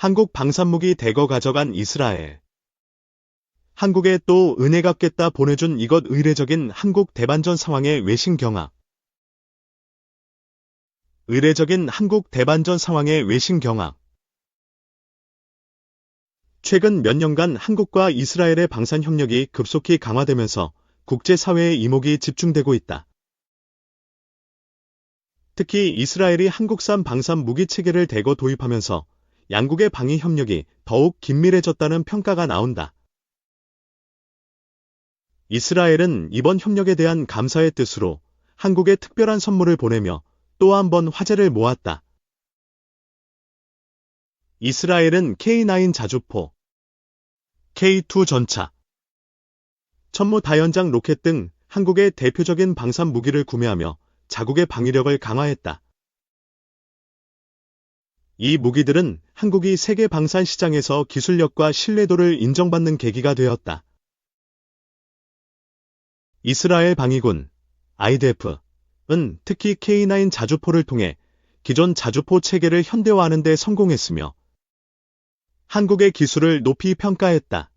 한국 방산무기 대거 가져간 이스라엘. 한국에 또 은혜 갚겠다 보내준 이것 의례적인 한국 대반전 상황의 외신 경악. 의례적인 한국 대반전 상황의 외신 경악. 최근 몇 년간 한국과 이스라엘의 방산 협력이 급속히 강화되면서 국제사회의 이목이 집중되고 있다. 특히 이스라엘이 한국산 방산 무기 체계를 대거 도입하면서 양국의 방위 협력이 더욱 긴밀해졌다는 평가가 나온다. 이스라엘은 이번 협력에 대한 감사의 뜻으로 한국에 특별한 선물을 보내며 또 한 번 화제를 모았다. 이스라엘은 K9 자주포, K2 전차, 천무 다연장 로켓 등 한국의 대표적인 방산 무기를 구매하며 자국의 방위력을 강화했다. 이 무기들은 한국이 세계 방산 시장에서 기술력과 신뢰도를 인정받는 계기가 되었다. 이스라엘 방위군, IDF은 특히 K9 자주포를 통해 기존 자주포 체계를 현대화하는 데 성공했으며 한국의 기술을 높이 평가했다.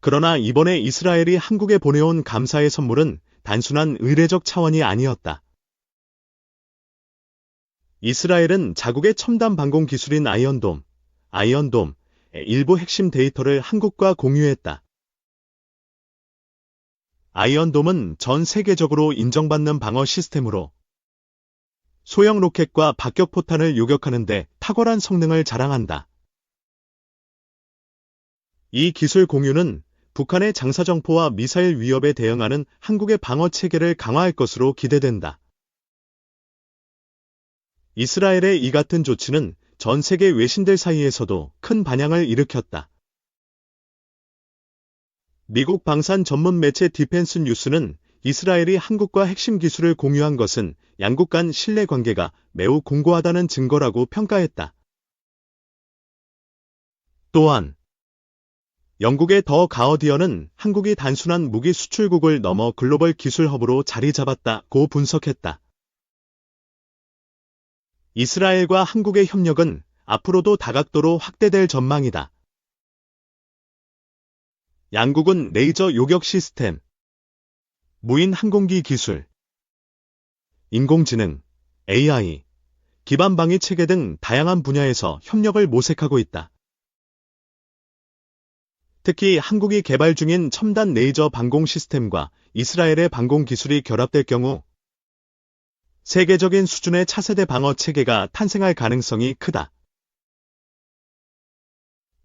그러나 이번에 이스라엘이 한국에 보내온 감사의 선물은 단순한 의례적 차원이 아니었다. 이스라엘은 자국의 첨단 방공 기술인 아이언돔의 일부 핵심 데이터를 한국과 공유했다. 아이언돔은 전 세계적으로 인정받는 방어 시스템으로 소형 로켓과 박격포탄을 요격하는 데 탁월한 성능을 자랑한다. 이 기술 공유는 북한의 장사정포와 미사일 위협에 대응하는 한국의 방어 체계를 강화할 것으로 기대된다. 이스라엘의 이 같은 조치는 전 세계 외신들 사이에서도 큰 반향을 일으켰다. 미국 방산 전문 매체 디펜스 뉴스는 이스라엘이 한국과 핵심 기술을 공유한 것은 양국 간 신뢰 관계가 매우 공고하다는 증거라고 평가했다. 또한 영국의 더 가어디언은 한국이 단순한 무기 수출국을 넘어 글로벌 기술 허브로 자리 잡았다고 분석했다. 이스라엘과 한국의 협력은 앞으로도 다각도로 확대될 전망이다. 양국은 레이저 요격 시스템, 무인 항공기 기술, 인공지능, AI, 기반 방위 체계 등 다양한 분야에서 협력을 모색하고 있다. 특히 한국이 개발 중인 첨단 레이저 방공 시스템과 이스라엘의 방공 기술이 결합될 경우 세계적인 수준의 차세대 방어 체계가 탄생할 가능성이 크다.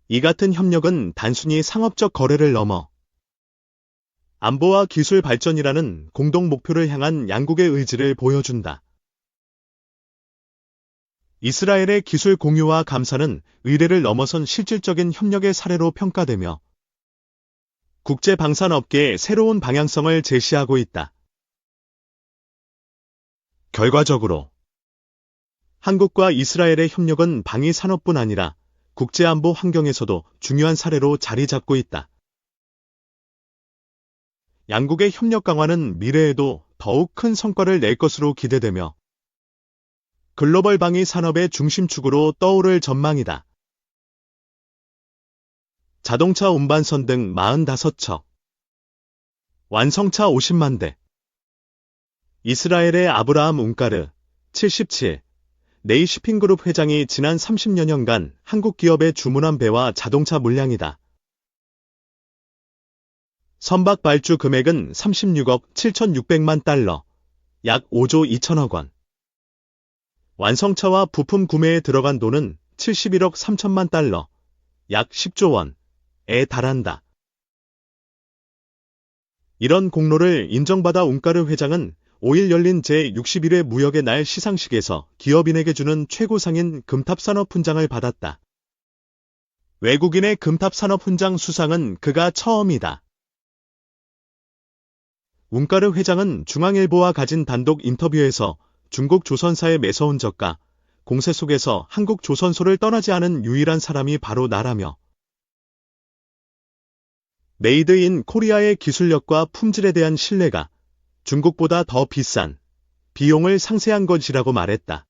이 같은 협력은 단순히 상업적 거래를 넘어 안보와 기술 발전이라는 공동 목표를 향한 양국의 의지를 보여준다. 이스라엘의 기술 공유와 감사는 의례를 넘어선 실질적인 협력의 사례로 평가되며 국제 방산업계에 새로운 방향성을 제시하고 있다. 결과적으로 한국과 이스라엘의 협력은 방위 산업뿐 아니라 국제안보 환경에서도 중요한 사례로 자리 잡고 있다. 양국의 협력 강화는 미래에도 더욱 큰 성과를 낼 것으로 기대되며 글로벌 방위 산업의 중심축으로 떠오를 전망이다. 자동차 운반선 등 45척, 완성차 50만 대. 이스라엘의 아브라함 운까르 77, 네이시핑그룹 회장이 지난 30여 년간 한국 기업에 주문한 배와 자동차 물량이다. 선박 발주 금액은 36억 7,600만 달러, 약 5조 2천억 원. 완성차와 부품 구매에 들어간 돈은 71억 3천만 달러, 약 10조 원에 달한다. 이런 공로를 인정받아 운까르 회장은 5일 열린 제61회 무역의 날 시상식에서 기업인에게 주는 최고상인 금탑산업훈장을 받았다. 외국인의 금탑산업훈장 수상은 그가 처음이다. 운까르 회장은 중앙일보와 가진 단독 인터뷰에서 중국 조선사의 매서운 저가, 공세 속에서 한국 조선소를 떠나지 않은 유일한 사람이 바로 나라며 메이드 인 코리아의 기술력과 품질에 대한 신뢰가 중국보다 더 비싼 비용을 상쇄한 것이라고 말했다.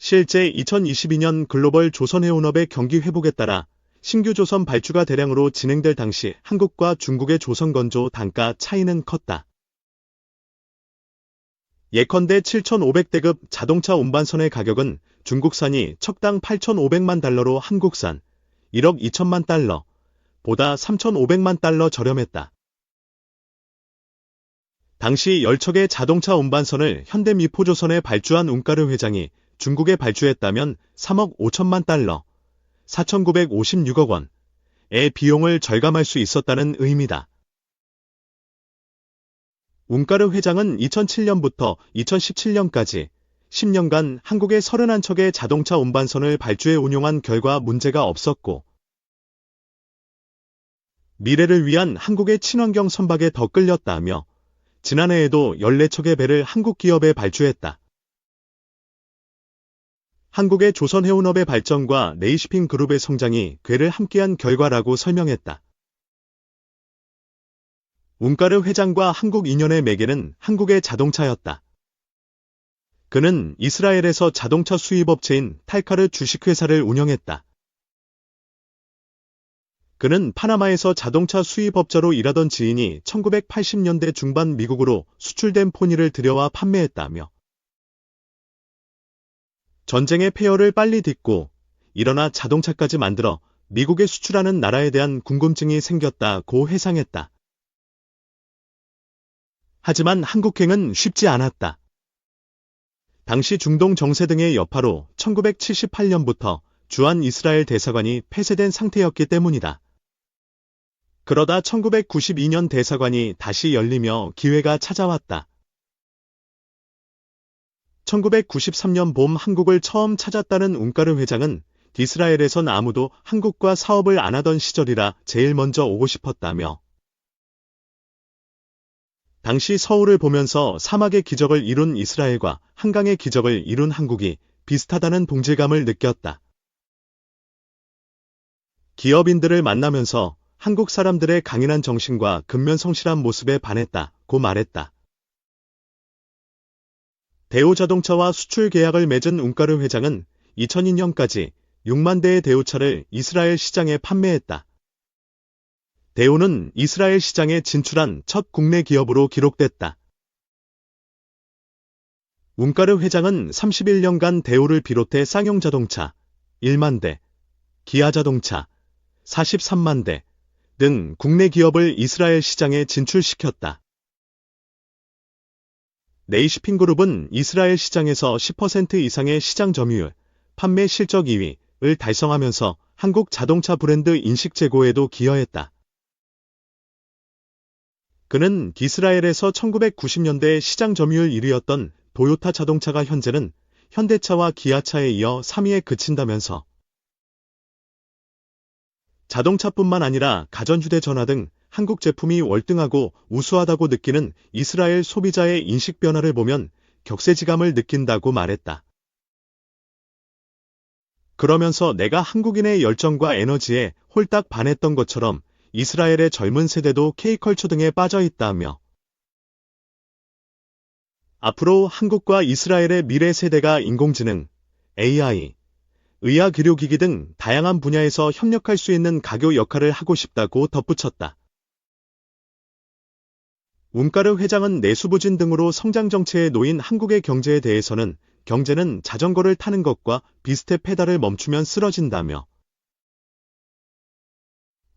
실제 2022년 글로벌 조선해운업의 경기 회복에 따라 신규 조선 발주가 대량으로 진행될 당시 한국과 중국의 조선건조 단가 차이는 컸다. 예컨대 7,500대급 자동차 운반선의 가격은 중국산이 척당 8,500만 달러로 한국산 1억 2천만 달러 보다 3,500만 달러 저렴했다. 당시 10척의 자동차 운반선을 현대미포조선에 발주한 운까르 회장이 중국에 발주했다면 3억 5천만 달러, 4,956억 원의 비용을 절감할 수 있었다는 의미다. 운까르 회장은 2007년부터 2017년까지 10년간 한국의 31척의 자동차 운반선을 발주해 운용한 결과 문제가 없었고 미래를 위한 한국의 친환경 선박에 더 끌렸다며 지난해에도 14척의 배를 한국 기업에 발주했다. 한국의 조선해운업의 발전과 네이시핑 그룹의 성장이 궤를 함께한 결과라고 설명했다. 운까르 회장과 한국 인연의 매개는 한국의 자동차였다. 그는 이스라엘에서 자동차 수입업체인 탈카르 주식회사를 운영했다. 그는 파나마에서 자동차 수입업자로 일하던 지인이 1980년대 중반 미국으로 수출된 포니를 들여와 판매했다며 전쟁의 폐허를 빨리 딛고 일어나 자동차까지 만들어 미국에 수출하는 나라에 대한 궁금증이 생겼다고 회상했다. 하지만 한국행은 쉽지 않았다. 당시 중동 정세 등의 여파로 1978년부터 주한 이스라엘 대사관이 폐쇄된 상태였기 때문이다. 그러다 1992년 대사관이 다시 열리며 기회가 찾아왔다. 1993년 봄 한국을 처음 찾았다는 운까르 회장은 이스라엘에선 아무도 한국과 사업을 안 하던 시절이라 제일 먼저 오고 싶었다며 당시 서울을 보면서 사막의 기적을 이룬 이스라엘과 한강의 기적을 이룬 한국이 비슷하다는 동질감을 느꼈다. 기업인들을 만나면서 한국 사람들의 강인한 정신과 근면성실한 모습에 반했다고 말했다. 대우자동차와 수출 계약을 맺은 운까르 회장은 2002년까지 6만 대의 대우차를 이스라엘 시장에 판매했다. 대우는 이스라엘 시장에 진출한 첫 국내 기업으로 기록됐다. 운까르 회장은 31년간 대우를 비롯해 쌍용자동차 1만 대, 기아자동차 43만 대 등 국내 기업을 이스라엘 시장에 진출시켰다. 네이시핑 그룹은 이스라엘 시장에서 10% 이상의 시장 점유율, 판매 실적 2위를 달성하면서 한국 자동차 브랜드 인식 제고에도 기여했다. 그는 이스라엘에서 1990년대 시장 점유율 1위였던 도요타 자동차가 현재는 현대차와 기아차에 이어 3위에 그친다면서 자동차뿐만 아니라 가전휴대전화 등 한국 제품이 월등하고 우수하다고 느끼는 이스라엘 소비자의 인식 변화를 보면 격세지감을 느낀다고 말했다. 그러면서 내가 한국인의 열정과 에너지에 홀딱 반했던 것처럼 이스라엘의 젊은 세대도 K컬처 등에 빠져 있다며 앞으로 한국과 이스라엘의 미래 세대가 인공지능, AI, 의학 의료기기 등 다양한 분야에서 협력할 수 있는 가교 역할을 하고 싶다고 덧붙였다. 운까르 회장은 내수 부진 등으로 성장 정체에 놓인 한국의 경제에 대해서는 경제는 자전거를 타는 것과 비슷해 페달을 멈추면 쓰러진다며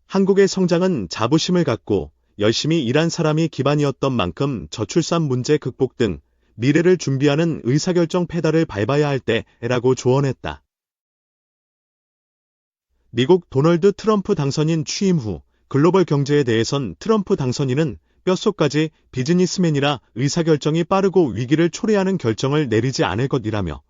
한국의 성장은 자부심을 갖고 열심히 일한 사람이 기반이었던 만큼 저출산 문제 극복 등 미래를 준비하는 의사결정 페달을 밟아야 할 때라고 조언했다. 미국 도널드 트럼프 당선인 취임 후 글로벌 경제에 대해선 트럼프 당선인은 뼛속까지 비즈니스맨이라 의사결정이 빠르고 위기를 초래하는 결정을 내리지 않을 것이라며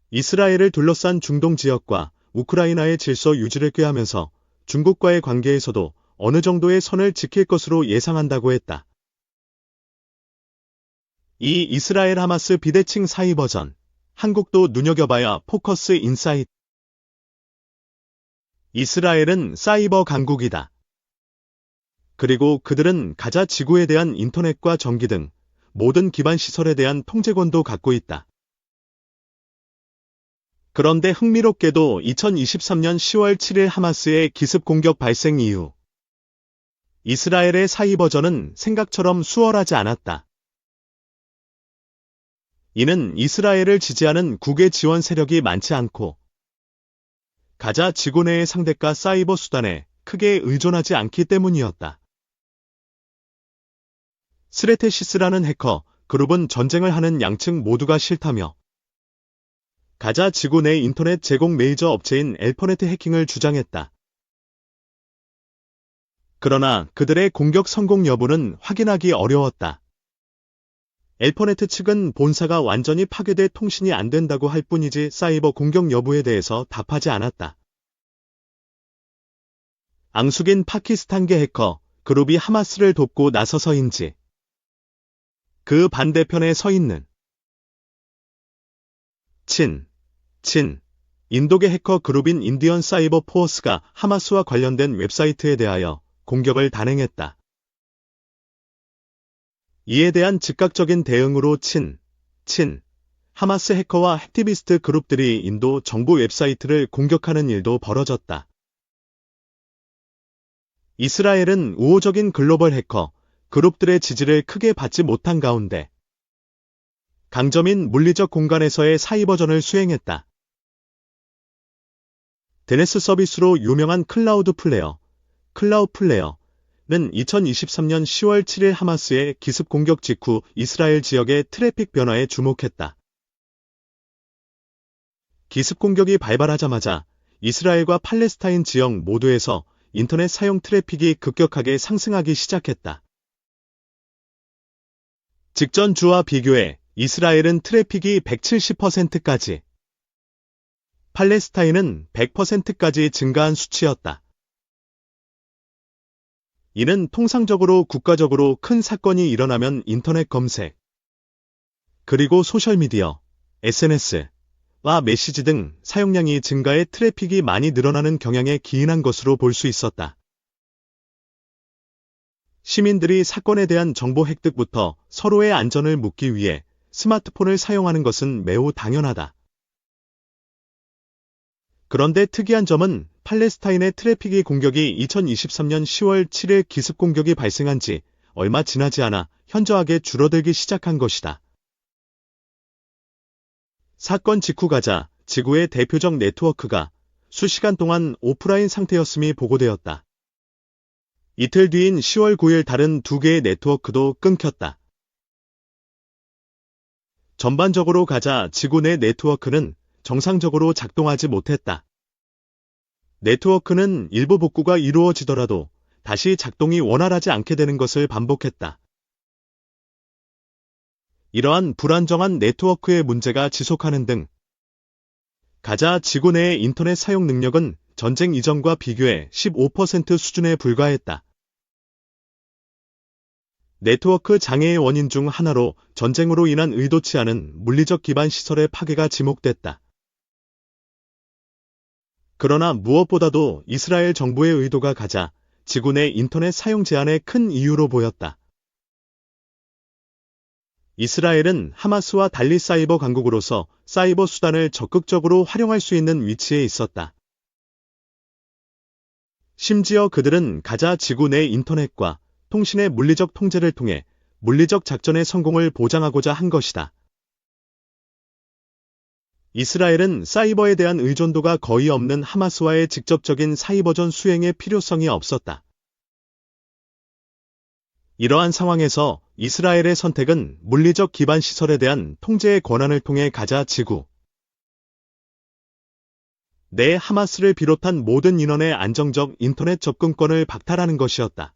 이스라엘을 둘러싼 중동 지역과 우크라이나의 질서 유지를 꾀하면서 중국과의 관계에서도 어느 정도의 선을 지킬 것으로 예상한다고 했다. 이 이스라엘 하마스 비대칭 사이 버전, 한국도 눈여겨봐야 포커스 인사이트. 이스라엘은 사이버 강국이다. 그리고 그들은 가자 지구에 대한 인터넷과 전기 등 모든 기반 시설에 대한 통제권도 갖고 있다. 그런데 흥미롭게도 2023년 10월 7일 하마스의 기습 공격 발생 이후 이스라엘의 사이버전은 생각처럼 수월하지 않았다. 이는 이스라엘을 지지하는 국외 지원 세력이 많지 않고 가자 지구 내의 상대가 사이버 수단에 크게 의존하지 않기 때문이었다. 스레테시스라는 해커 그룹은 전쟁을 하는 양측 모두가 싫다며 가자 지구 내 인터넷 제공 메이저 업체인 엘퍼네트 해킹을 주장했다. 그러나 그들의 공격 성공 여부는 확인하기 어려웠다. 엘퍼네트 측은 본사가 완전히 파괴돼 통신이 안 된다고 할 뿐이지 사이버 공격 여부에 대해서 답하지 않았다. 앙숙인 파키스탄계 해커 그룹이 하마스를 돕고 나서서인지 그 반대편에 서 있는 인도계 해커 그룹인 인디언 사이버 포어스가 하마스와 관련된 웹사이트에 대하여 공격을 단행했다. 이에 대한 즉각적인 대응으로 하마스 해커와 액티비스트 그룹들이 인도 정부 웹사이트를 공격하는 일도 벌어졌다. 이스라엘은 우호적인 글로벌 해커 그룹들의 지지를 크게 받지 못한 가운데 강점인 물리적 공간에서의 사이버전을 수행했다. DNS 서비스로 유명한 클라우드플레어는 2023년 10월 7일 하마스의 기습 공격 직후 이스라엘 지역의 트래픽 변화에 주목했다. 기습 공격이 발발하자마자 이스라엘과 팔레스타인 지역 모두에서 인터넷 사용 트래픽이 급격하게 상승하기 시작했다. 직전 주와 비교해 이스라엘은 트래픽이 170%까지, 팔레스타인은 100%까지 증가한 수치였다. 이는 통상적으로 국가적으로 큰 사건이 일어나면 인터넷 검색, 그리고 소셜미디어, SNS와 메시지 등 사용량이 증가해 트래픽이 많이 늘어나는 경향에 기인한 것으로 볼 수 있었다. 시민들이 사건에 대한 정보 획득부터 서로의 안전을 묻기 위해 스마트폰을 사용하는 것은 매우 당연하다. 그런데 특이한 점은 팔레스타인의 트래픽이 공격이 2023년 10월 7일 기습 공격이 발생한 지 얼마 지나지 않아 현저하게 줄어들기 시작한 것이다. 사건 직후 가자 지구의 대표적 네트워크가 수시간 동안 오프라인 상태였음이 보고되었다. 이틀 뒤인 10월 9일 다른 두 개의 네트워크도 끊겼다. 전반적으로 가자 지구 내 네트워크는 정상적으로 작동하지 못했다. 네트워크는 일부 복구가 이루어지더라도 다시 작동이 원활하지 않게 되는 것을 반복했다. 이러한 불안정한 네트워크의 문제가 지속하는 등 가자 지구 내의 인터넷 사용 능력은 전쟁 이전과 비교해 15% 수준에 불과했다. 네트워크 장애의 원인 중 하나로 전쟁으로 인한 의도치 않은 물리적 기반 시설의 파괴가 지목됐다. 그러나 무엇보다도 이스라엘 정부의 의도가 가자 지구 내 인터넷 사용 제한의 큰 이유로 보였다. 이스라엘은 하마스와 달리 사이버 강국으로서 사이버 수단을 적극적으로 활용할 수 있는 위치에 있었다. 심지어 그들은 가자 지구 내 인터넷과 통신의 물리적 통제를 통해 물리적 작전의 성공을 보장하고자 한 것이다. 이스라엘은 사이버에 대한 의존도가 거의 없는 하마스와의 직접적인 사이버전 수행의 필요성이 없었다. 이러한 상황에서 이스라엘의 선택은 물리적 기반 시설에 대한 통제의 권한을 통해 가자 지구 내 하마스를 비롯한 모든 인원의 안정적 인터넷 접근권을 박탈하는 것이었다.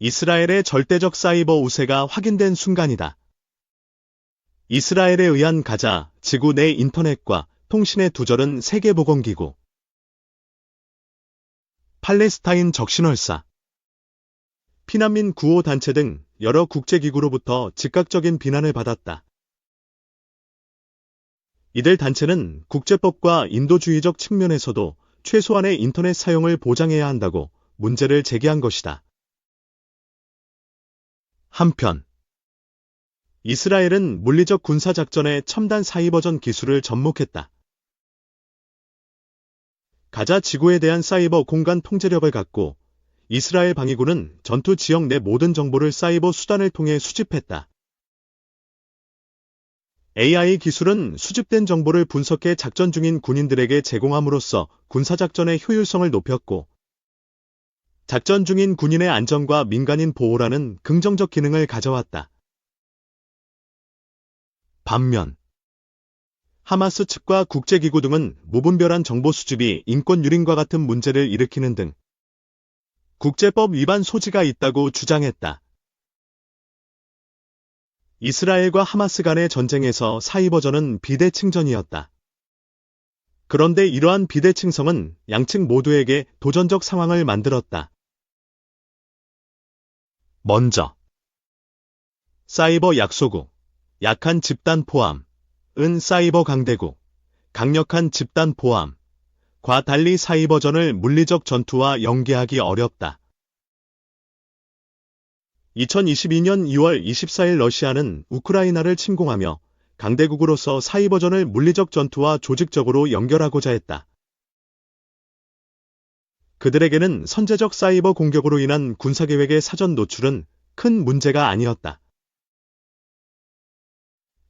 이스라엘의 절대적 사이버 우세가 확인된 순간이다. 이스라엘에 의한 가자 지구 내 인터넷과 통신의 두절은 세계보건기구, 팔레스타인 적신월사, 피난민 구호 단체 등 여러 국제기구로부터 즉각적인 비난을 받았다. 이들 단체는 국제법과 인도주의적 측면에서도 최소한의 인터넷 사용을 보장해야 한다고 문제를 제기한 것이다. 한편 이스라엘은 물리적 군사작전에 첨단 사이버전 기술을 접목했다. 가자 지구에 대한 사이버 공간 통제력을 갖고 이스라엘 방위군은 전투 지역 내 모든 정보를 사이버 수단을 통해 수집했다. AI 기술은 수집된 정보를 분석해 작전 중인 군인들에게 제공함으로써 군사작전의 효율성을 높였고, 작전 중인 군인의 안전과 민간인 보호라는 긍정적 기능을 가져왔다. 반면, 하마스 측과 국제기구 등은 무분별한 정보 수집이 인권 유린과 같은 문제를 일으키는 등 국제법 위반 소지가 있다고 주장했다. 이스라엘과 하마스 간의 전쟁에서 사이버전은 비대칭전이었다. 그런데 이러한 비대칭성은 양측 모두에게 도전적 상황을 만들었다. 먼저, 사이버 약소국, 약한 집단 포함, 은 사이버 강대국, 강력한 집단 포함과 달리 사이버전을 물리적 전투와 연계하기 어렵다. 2022년 2월 24일 러시아는 우크라이나를 침공하며 강대국으로서 사이버전을 물리적 전투와 조직적으로 연결하고자 했다. 그들에게는 선제적 사이버 공격으로 인한 군사계획의 사전 노출은 큰 문제가 아니었다.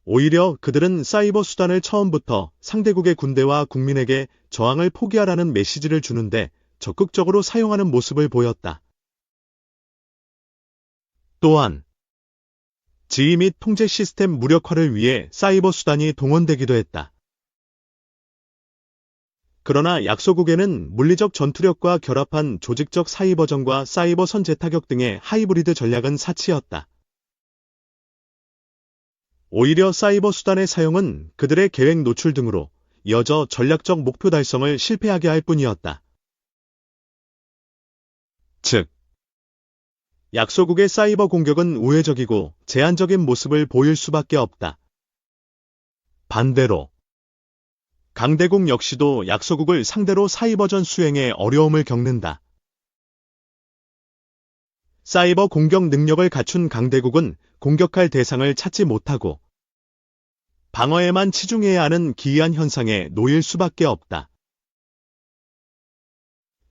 오히려 그들은 사이버 수단을 처음부터 상대국의 군대와 국민에게 저항을 포기하라는 메시지를 주는데 적극적으로 사용하는 모습을 보였다. 또한 지휘 및 통제 시스템 무력화를 위해 사이버 수단이 동원되기도 했다. 그러나 약소국에는 물리적 전투력과 결합한 조직적 사이버전과 사이버 선제 타격 등의 하이브리드 전략은 사치였다. 오히려 사이버 수단의 사용은 그들의 계획 노출 등으로 이어져 전략적 목표 달성을 실패하게 할 뿐이었다. 즉, 약소국의 사이버 공격은 우회적이고 제한적인 모습을 보일 수밖에 없다. 반대로, 강대국 역시도 약소국을 상대로 사이버전 수행에 어려움을 겪는다. 사이버 공격 능력을 갖춘 강대국은 공격할 대상을 찾지 못하고 방어에만 치중해야 하는 기이한 현상에 놓일 수밖에 없다.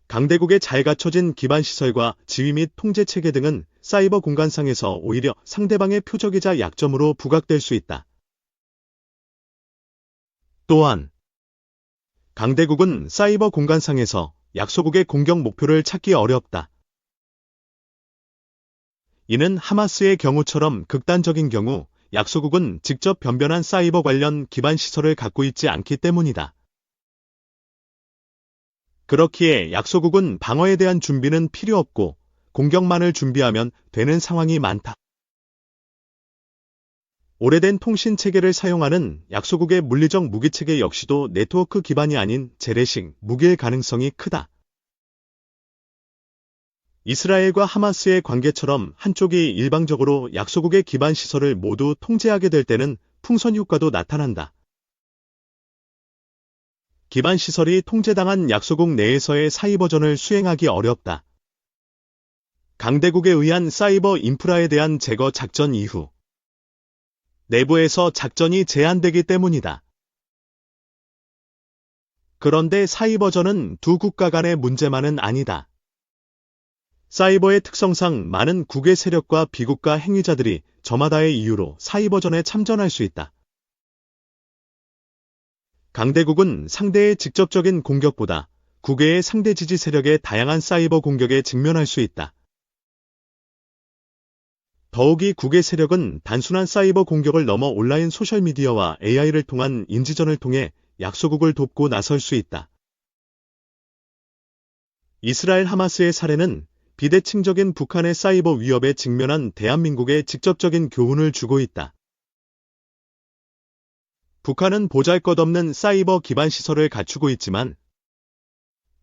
강대국의 잘 갖춰진 기반시설과 지휘 및 통제체계 등은 사이버 공간상에서 오히려 상대방의 표적이자 약점으로 부각될 수 있다. 또한 강대국은 사이버 공간상에서 약소국의 공격 목표를 찾기 어렵다. 이는 하마스의 경우처럼 극단적인 경우 약소국은 직접 변변한 사이버 관련 기반 시설을 갖고 있지 않기 때문이다. 그렇기에 약소국은 방어에 대한 준비는 필요 없고 공격만을 준비하면 되는 상황이 많다. 오래된 통신 체계를 사용하는 약소국의 물리적 무기 체계 역시도 네트워크 기반이 아닌 재래식 무기일 가능성이 크다. 이스라엘과 하마스의 관계처럼 한쪽이 일방적으로 약소국의 기반 시설을 모두 통제하게 될 때는 풍선 효과도 나타난다. 기반 시설이 통제당한 약소국 내에서의 사이버전을 수행하기 어렵다. 강대국에 의한 사이버 인프라에 대한 제거 작전 이후 내부에서 작전이 제한되기 때문이다. 그런데 사이버전은 두 국가 간의 문제만은 아니다. 사이버의 특성상 많은 국외 세력과 비국가 행위자들이 저마다의 이유로 사이버전에 참전할 수 있다. 강대국은 상대의 직접적인 공격보다 국외의 상대 지지 세력의 다양한 사이버 공격에 직면할 수 있다. 더욱이 국외 세력은 단순한 사이버 공격을 넘어 온라인 소셜미디어와 AI를 통한 인지전을 통해 약소국을 돕고 나설 수 있다. 이스라엘 하마스의 사례는 비대칭적인 북한의 사이버 위협에 직면한 대한민국에 직접적인 교훈을 주고 있다. 북한은 보잘것없는 사이버 기반 시설을 갖추고 있지만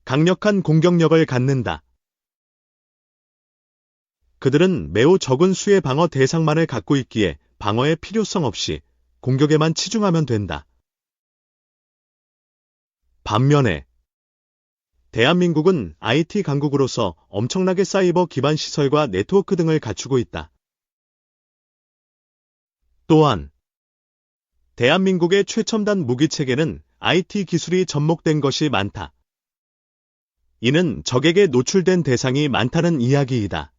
강력한 공격력을 갖는다. 그들은 매우 적은 수의 방어 대상만을 갖고 있기에 방어의 필요성 없이 공격에만 치중하면 된다. 반면에 대한민국은 IT 강국으로서 엄청나게 사이버 기반 시설과 네트워크 등을 갖추고 있다. 또한 대한민국의 최첨단 무기체계는 IT 기술이 접목된 것이 많다. 이는 적에게 노출된 대상이 많다는 이야기이다.